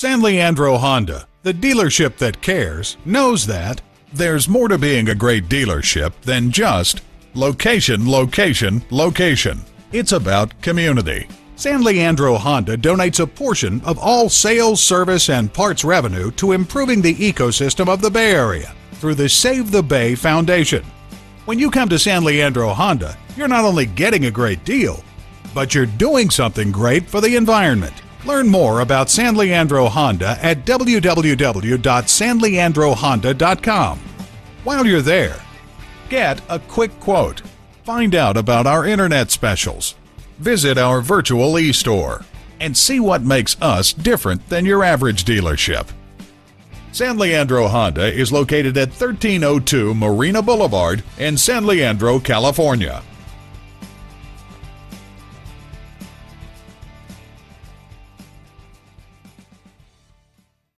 San Leandro Honda, the dealership that cares, knows that there's more to being a great dealership than just location, location, location. It's about community. San Leandro Honda donates a portion of all sales, service, and parts revenue to improving the ecosystem of the Bay Area through the Save the Bay Foundation. When you come to San Leandro Honda, you're not only getting a great deal, but you're doing something great for the environment. Learn more about San Leandro Honda at www.sanleandrohonda.com. While you're there, get a quick quote. Find out about our internet specials. Visit our virtual e-store and see what makes us different than your average dealership. San Leandro Honda is located at 1302 Marina Boulevard in San Leandro, California.